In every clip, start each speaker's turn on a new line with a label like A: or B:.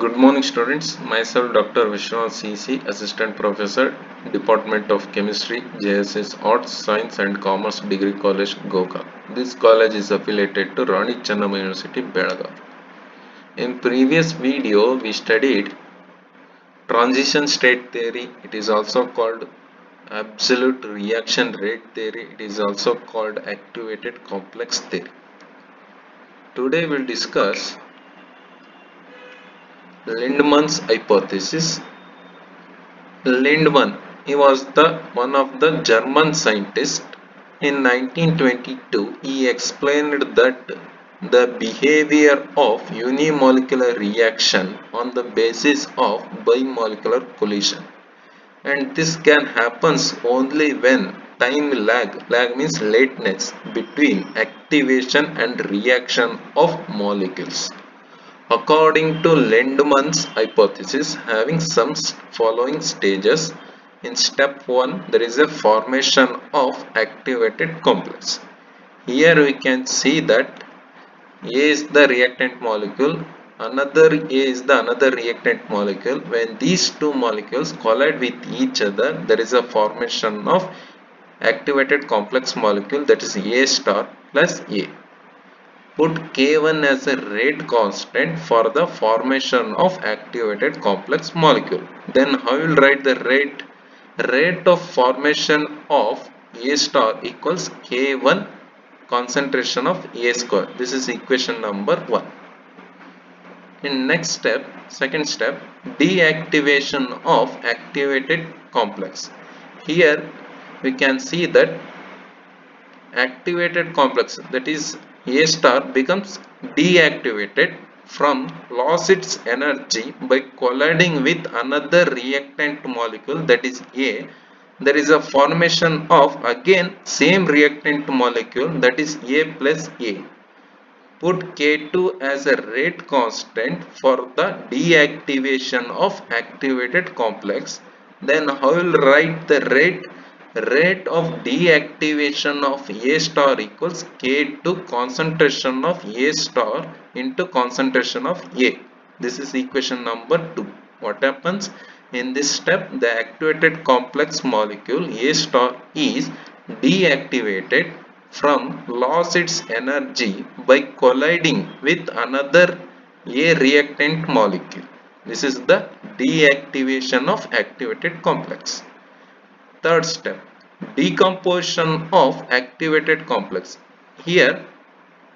A: Good morning students, myself Dr. Vishwanath CC, Assistant Professor, Department of Chemistry, JSS Arts, Science and Commerce Degree College, Goka. This college is affiliated to Rani Channamma University, Belagavi. In previous video, we studied transition state theory. It is also called absolute reaction rate theory. It is also called activated complex theory. Today we'll discuss Lindman's hypothesis. Lindman, he was one of the German scientists. In 1922, he explained that the behavior of unimolecular reaction on the basis of bimolecular collision, and this can happen only when time lag means lateness between activation and reaction of molecules. According to Lindman's hypothesis, having some following stages. In step 1, there is a formation of activated complex. Here we can see that A is the reactant molecule, another A is the another reactant molecule. When these two molecules collide with each other, there is a formation of activated complex molecule, that is A star plus A. Put K1 as a rate constant for the formation of activated complex molecule. Then how will write the rate? Rate of formation of A star equals K1 concentration of A square. This is equation number 1. In next step, second step, deactivation of activated complex. Here we can see that activated complex, that is A star, becomes deactivated from loss its energy by colliding with another reactant molecule, that is A. There is a formation of again same reactant molecule, that is A plus A. Put K2 as a rate constant for the deactivation of activated complex. Then how will write the rate? Rate of deactivation of A star equals K2 concentration of A star into concentration of A. This is equation number 2. What happens? In this step, the activated complex molecule A star is deactivated from loss its energy by colliding with another A reactant molecule. This is the deactivation of activated complex. Third step, decomposition of activated complex. Here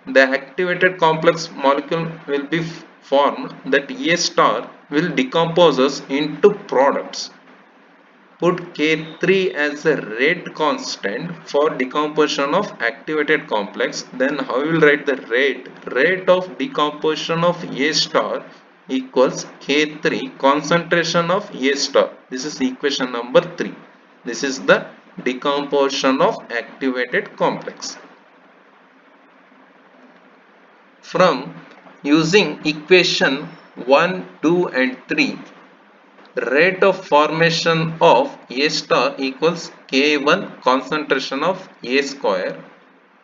A: the activated complex molecule will be formed, that A star will decompose into products. Put K3 as a rate constant for decomposition of activated complex. Then how will write the rate? Rate of decomposition of A star equals K3 concentration of A star. This is equation number 3. This is the decomposition of activated complex. From using equation 1, 2 and 3, rate of formation of A star equals K1 concentration of A square.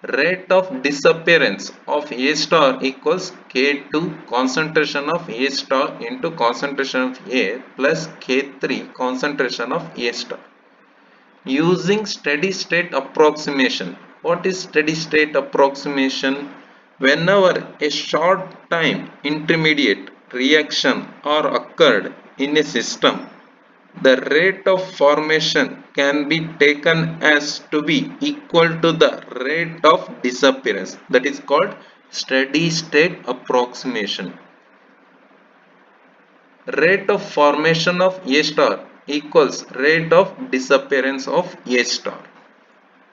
A: Rate of disappearance of A star equals K2 concentration of A star into concentration of A plus K3 concentration of A star. Using steady state approximation. What is steady state approximation? Whenever a short time intermediate reaction or occurred in a system, the rate of formation can be taken as to be equal to the rate of disappearance. That is called steady state approximation. Rate of formation of A star equals rate of disappearance of A star.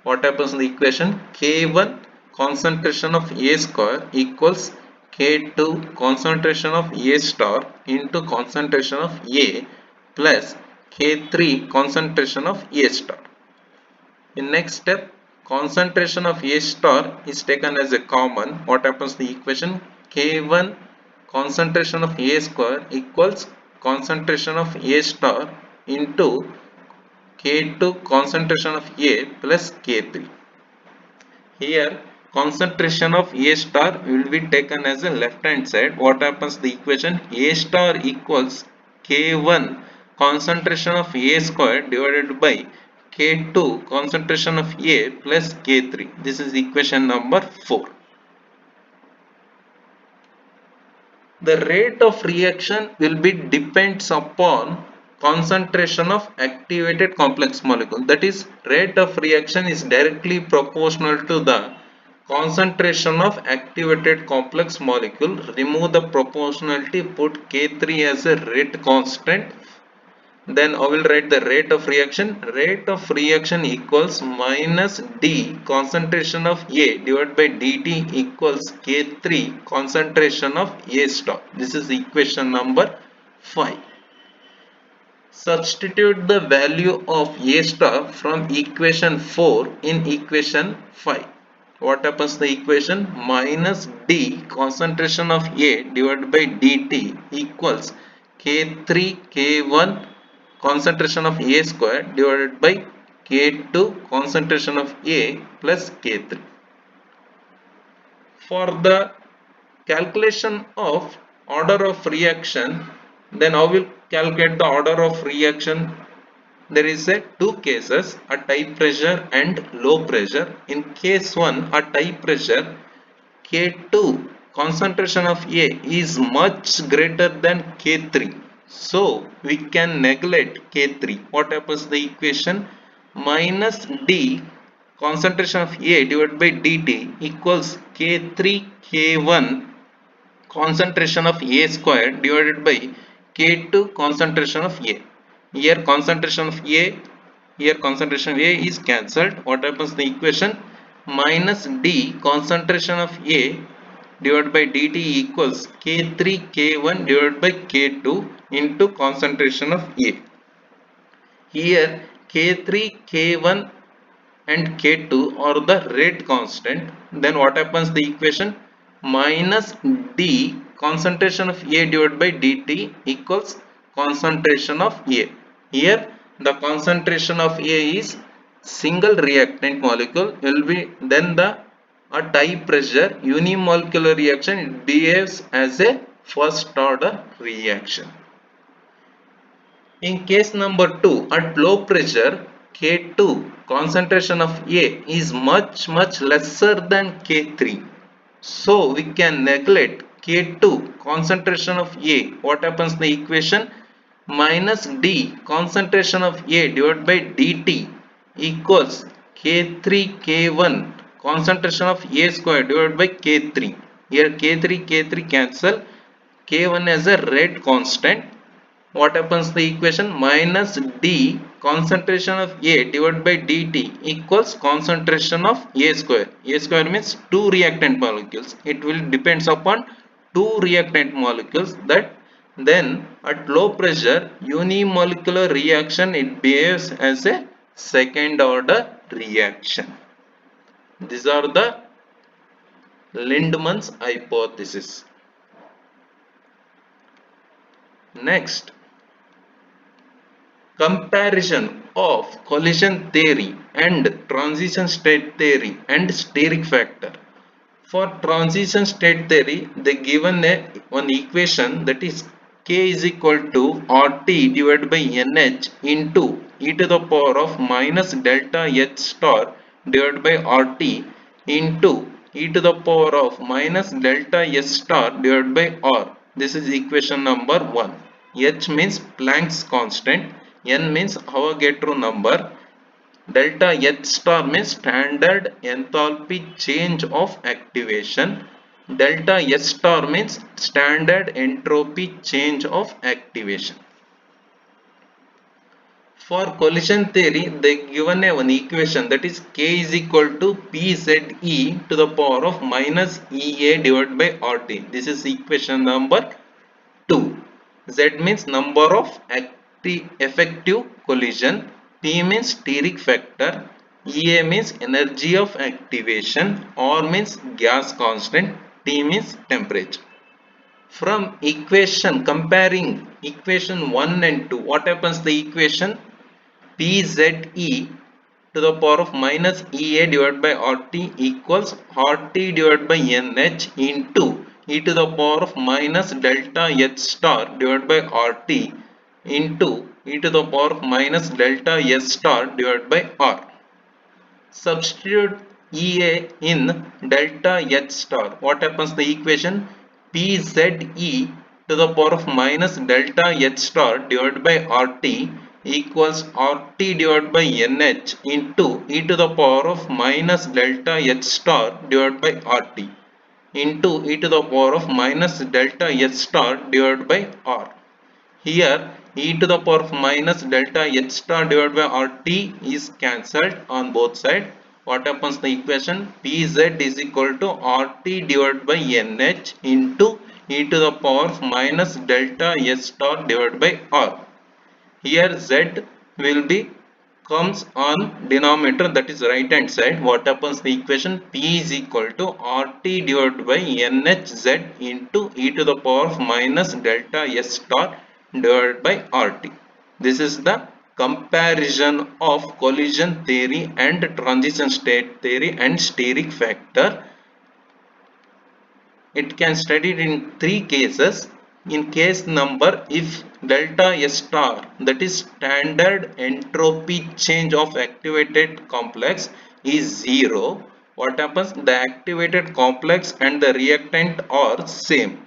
A: What happens in the equation? K1 concentration of A square equals K2 concentration of A star into concentration of A plus K3 concentration of A star. In next step, concentration of A star is taken as a common. What happens in the equation? K1 concentration of A square equals concentration of A star into K2 concentration of A plus K3. Here concentration of A star will be taken as a left hand side. What happens? The equation A star equals K1 concentration of A square divided by K2 concentration of A plus K3. This is equation number 4. The rate of reaction will be depends upon concentration of activated complex molecule. That is, rate of reaction is directly proportional to the concentration of activated complex molecule. Remove the proportionality, put K3 as a rate constant. Then I will write the rate of reaction. Rate of reaction equals minus D concentration of A divided by dt equals K3 concentration of A star. This is equation number 5. Substitute the value of A star from equation 4 in equation 5. What happens? The equation minus D concentration of A divided by dt equals K3 K1 concentration of A square divided by K2 concentration of A plus K3. For the calculation of order of reaction, then I will calculate the order of reaction. There is a two cases, a high pressure and low pressure. In case 1, at high pressure, K2 concentration of A is much greater than K3. So we can neglect K3. What happens? The equation minus D concentration of A divided by dt equals K3 K1 concentration of A square divided by K2 concentration of A. Here concentration of A, here concentration of A is cancelled. What happens? The equation minus D concentration of A divided by dt equals K3 K1 divided by K2 into concentration of A. Here K3 K1 and K2 are the rate constant. Then what happens? The equation minus D concentration of A divided by dt equals concentration of A. Here the concentration of A is single reactant molecule will be, then the at high pressure unimolecular reaction, it behaves as a first order reaction. In case number 2, at low pressure, K2 concentration of A is much lesser than K3. So we can neglect K2 concentration of A. What happens? The equation minus D concentration of A divided by dt equals K3 K1 concentration of A square divided by K3. Here K3 cancel, K1 as a rate constant. What happens? The equation minus D concentration of A divided by dt equals concentration of A square. A square means two reactant molecules. It will depends upon two reactant molecules. That then at low pressure unimolecular reaction, it behaves as a second order reaction. These are the Lindman's hypothesis. Next, comparison of collision theory and transition state theory and steric factor. For transition state theory, they given one equation, that is K is equal to RT divided by NH into e to the power of minus delta H star divided by RT into e to the power of minus delta S star divided by R. This is equation number 1. H means Planck's constant, N means Avogadro number, delta H star means standard enthalpy change of activation, delta S star means standard entropy change of activation. For collision theory, they given one equation, that is K is equal to PZE to the power of minus EA divided by RT. This is equation number 2. Z means number of effective collision, P means steric factor, EA means energy of activation, R means gas constant, T means temperature. From equation, comparing equation 1 and 2, what happens? The equation PZE to the power of minus EA divided by RT equals RT divided by NH into e to the power of minus delta H star divided by RT into e to the power of minus delta S star divided by R. Substitute EA in delta H star. What happens? The equation PZE to the power of minus delta H star divided by RT equals RT divided by NH into e to the power of minus delta H star divided by RT into e to the power of minus delta H star divided by R. Here e to the power of minus delta H star divided by RT is cancelled on both sides. What happens? The equation Pz is equal to RT divided by NH into e to the power of minus delta S star divided by R. Here Z will be comes on denominator, that is right hand side. What happens? The equation P is equal to RT divided by NHZ into e to the power of minus delta S star divided by RT. This is the comparison of collision theory and transition state theory and steric factor. It can study it in three cases. In case number, if delta S star, that is standard entropy change of activated complex, is 0, what happens? The activated complex and the reactant are same.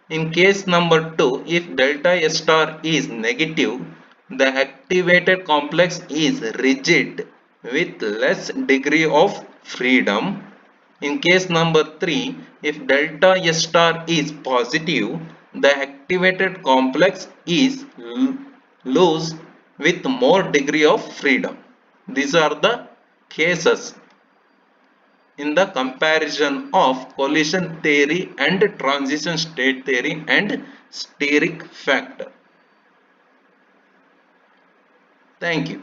A: In case number 2, if delta S star is negative, the activated complex is rigid with less degree of freedom. In case number 3, if delta S star is positive, the activated complex is loose with more degree of freedom. These are the cases in the comparison of collision theory and transition state theory and steric factor. Thank you.